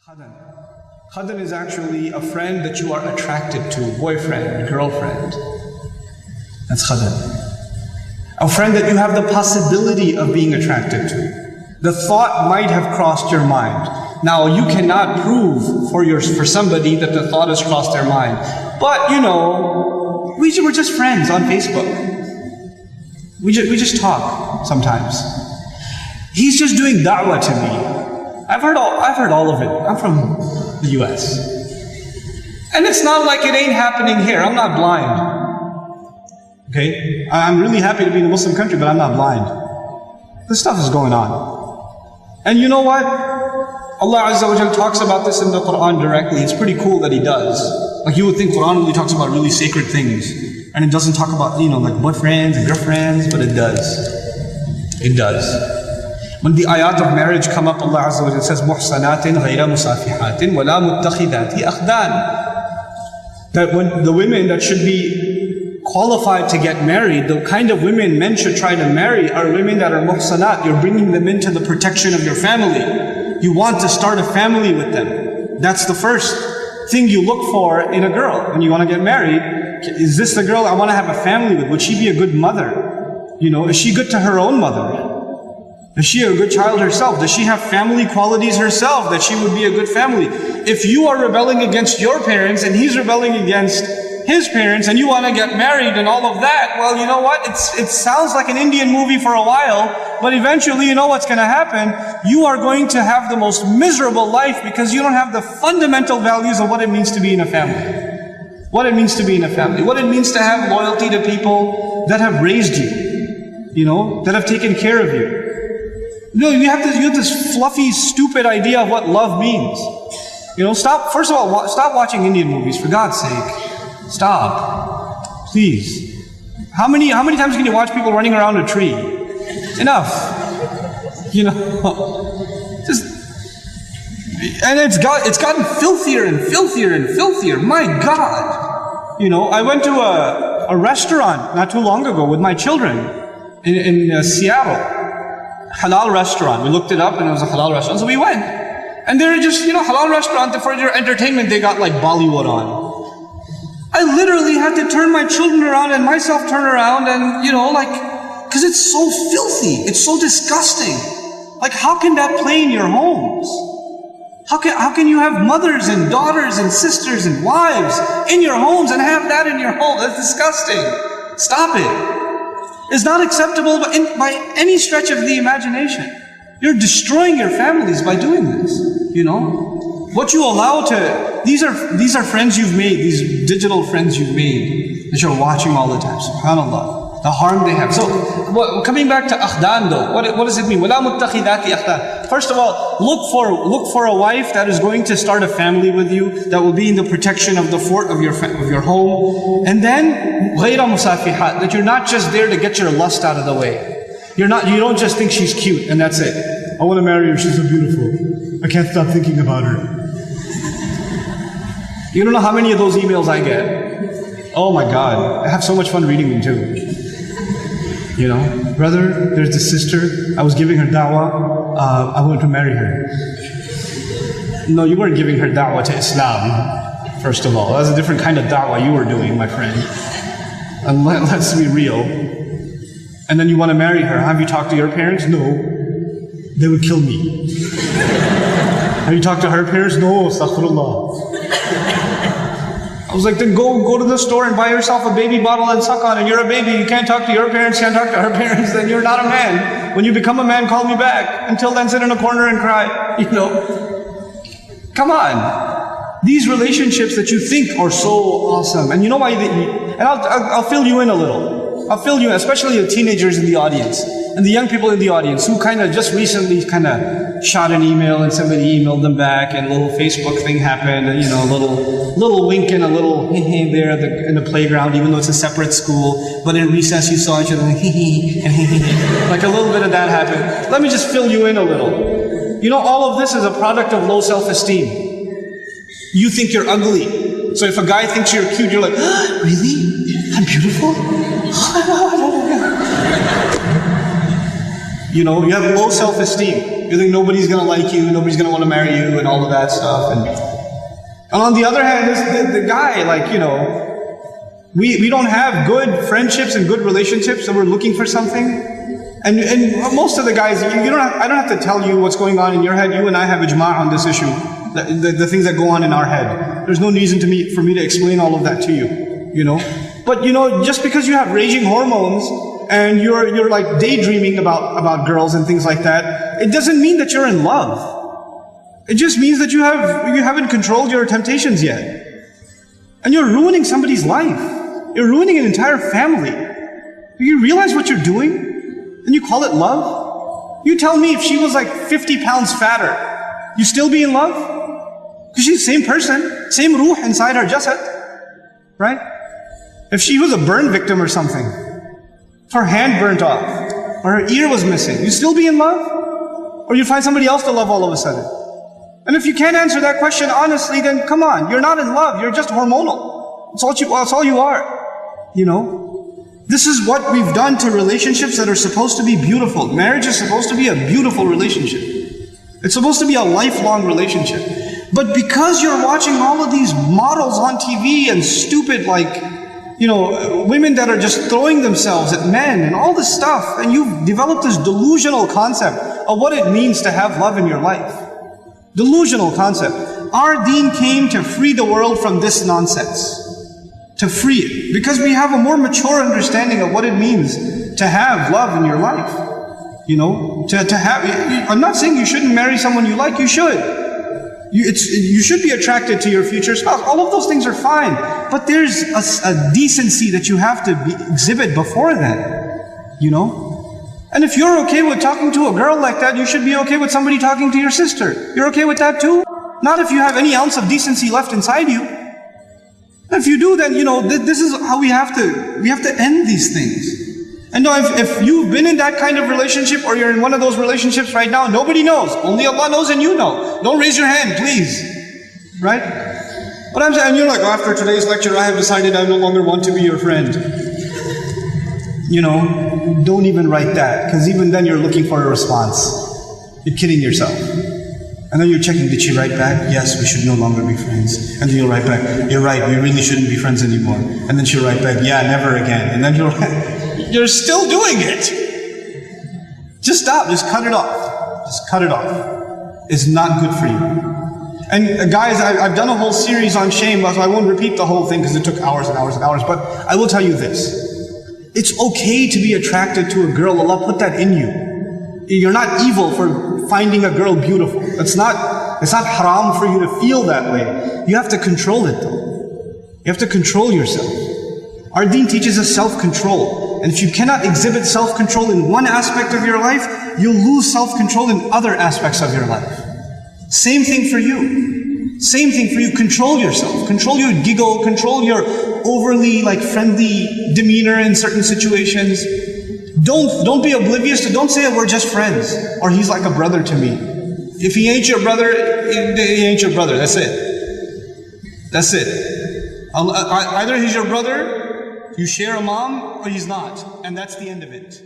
Khadan. Khadan is actually a friend that you are attracted to, boyfriend, girlfriend. That's khadan. A friend that you have the possibility of being attracted to. The thought might have crossed your mind. Now, you cannot prove for somebody that the thought has crossed their mind. But, you know, we're just friends on Facebook. We just talk sometimes. He's just doing da'wah to me. I've heard all of it. I'm from the US. And it's not like it ain't happening here. I'm not blind. Okay? I'm really happy to be in a Muslim country, but I'm not blind. This stuff is going on. And you know what? Allah Azza wa Jal talks about this in the Quran directly. It's pretty cool that He does. Like you would think Quran only talks about really sacred things. And it doesn't talk about, like boyfriends and girlfriends, but it does. It does. When the ayat of marriage come up, Allah Azza wa Jal says, مُحْصَنَاتٍ غَيْرَ مُصَافِحَاتٍ وَلَا مُتَّخِذَاتِ أَخْدَانٍ. That when the women that should be qualified to get married, the kind of women men should try to marry are women that are muhsanat. You're bringing them into the protection of your family. You want to start a family with them. That's the first thing you look for in a girl when you want to get married. Is this the girl I want to have a family with? Would she be a good mother? Is she good to her own mother? Is she a good child herself? Does she have family qualities herself that she would be a good family? If you are rebelling against your parents and he's rebelling against his parents and you want to get married and all of that, well, you know what? It sounds like an Indian movie for a while, but eventually you know what's going to happen. You are going to have the most miserable life because you don't have the fundamental values of what it means to be in a family. What it means to be in a family. What it means to have loyalty to people that have raised you, that have taken care of you. No, you have this fluffy, stupid idea of what love means. First of all, stop watching Indian movies, for God's sake. Stop. Please. How many times can you watch people running around a tree? Enough. And it's gotten filthier and filthier and filthier. My God. I went to a restaurant not too long ago with my children in Seattle. Halal restaurant. We looked it up and it was a halal restaurant. So we went. And they're just, halal restaurant, for their entertainment, they got like Bollywood on. I literally had to turn my children around and myself turn around and, because it's so filthy. It's so disgusting. Like, how can that play in your homes? How can you have mothers and daughters and sisters and wives in your homes and have that in your home? That's disgusting. Stop it. It's not acceptable by any stretch of the imagination. You're destroying your families by doing this. What you allow to, these are friends you've made, these digital friends you've made that you're watching all the time. SubhanAllah. The harm they have. So, coming back to akhdan though, what does it mean? وَلَا مُتَّخِذَاتِ أَخْدَانٍ. First of all, look for a wife that is going to start a family with you, that will be in the protection of the fort of your home. And then, غَيْرَ مُصَافِحَاتٍ, that you're not just there to get your lust out of the way. You don't just think she's cute and that's it. I want to marry her, she's so beautiful. I can't stop thinking about her. You don't know how many of those emails I get. Oh my God, I have so much fun reading them too. Brother, there's this sister, I was giving her da'wah, I wanted to marry her. No, you weren't giving her da'wah to Islam, first of all. That was a different kind of da'wah you were doing, my friend. And let's be real. And then you want to marry her. Have you talked to your parents? No. They would kill me. Have you talked to her parents? No, astaghfirullah. I was like, then go to the store and buy yourself a baby bottle and suck on it. You're a baby, you can't talk to your parents, can't talk to her parents, then you're not a man. When you become a man, call me back. Until then, sit in a corner and cry. Come on. These relationships that you think are so awesome. And you know why and I'll fill you in a little. I'll fill you in, especially the teenagers in the audience. And the young people in the audience who kind of just recently shot an email and somebody emailed them back and a little Facebook thing happened and a little wink and a little hee there in the playground, even though it's a separate school. But in recess you saw each other like hee and hee. Like a little bit of that happened. Let me just fill you in a little. All of this is a product of low self-esteem. You think you're ugly. So if a guy thinks you're cute, you're like, really? I'm beautiful? You have low self-esteem. You think nobody's going to like you, nobody's going to want to marry you, and all of that stuff. And on the other hand, the guy, like, you know, we don't have good friendships and good relationships, so we're looking for something. And most of the guys, I don't have to tell you what's going on in your head. You and I have ijma' on this issue. The things that go on in our head. There's no reason for me to explain all of that to you, you know. But you know, just because you have raging hormones and you're like daydreaming about girls and things like that, it doesn't mean that you're in love. It just means that you haven't controlled your temptations yet. And you're ruining somebody's life. You're ruining an entire family. Do you realize what you're doing? And you call it love? You tell me if she was like 50 pounds fatter, you still be in love? Because she's the same person, same ruh inside her jasad, right? If she was a burn victim or something, if her hand burnt off, or her ear was missing, you still be in love? Or you find somebody else to love all of a sudden? And if you can't answer that question honestly, then come on, you're not in love, you're just hormonal. That's all you are, you know? This is what we've done to relationships that are supposed to be beautiful. Marriage is supposed to be a beautiful relationship. It's supposed to be a lifelong relationship. But because you're watching all of these models on TV and stupid, like, you know, women that are just throwing themselves at men and all this stuff, and you've developed this delusional concept of what it means to have love in your life. Delusional concept. Our deen came to free the world from this nonsense. To free it. Because we have a more mature understanding of what it means to have love in your life. You know, to have, I'm not saying you shouldn't marry someone you like, you should. You should be attracted to your future spouse. All of those things are fine. But there's a decency that you have to exhibit before that. You know? And if you're okay with talking to a girl like that, you should be okay with somebody talking to your sister. You're okay with that too? Not if you have any ounce of decency left inside you. If you do, then, you know, this is how we have to end these things. And no, if you've been in that kind of relationship, or you're in one of those relationships right now, nobody knows. Only Allah knows and you know. Don't raise your hand, please. Right? But I'm saying, you're like, oh, after today's lecture, I have decided I no longer want to be your friend. You know, don't even write that, because even then you're looking for a response. You're kidding yourself. And then you're checking, did she write back? Yes, we should no longer be friends. And then you'll write back, you're right, we really shouldn't be friends anymore. And then she'll write back, yeah, never again. And then you're still doing it. Just stop, just cut it off. Just cut it off. It's not good for you. And guys, I've done a whole series on shame, so I won't repeat the whole thing because it took hours and hours and hours, but I will tell you this. It's okay to be attracted to a girl. Allah put that in you. You're not evil for finding a girl beautiful. It's not haram for you to feel that way. You have to control it though. You have to control yourself. Our deen teaches us self-control. And if you cannot exhibit self-control in one aspect of your life, you'll lose self-control in other aspects of your life. Same thing for you. Same thing for you. Control yourself. Control your giggle. Control your overly friendly demeanor in certain situations. Don't be oblivious to, don't say we're just friends, or he's like a brother to me. If he ain't your brother, he ain't your brother. That's it. That's it. Either he's your brother, you share a mom, or he's not. And that's the end of it.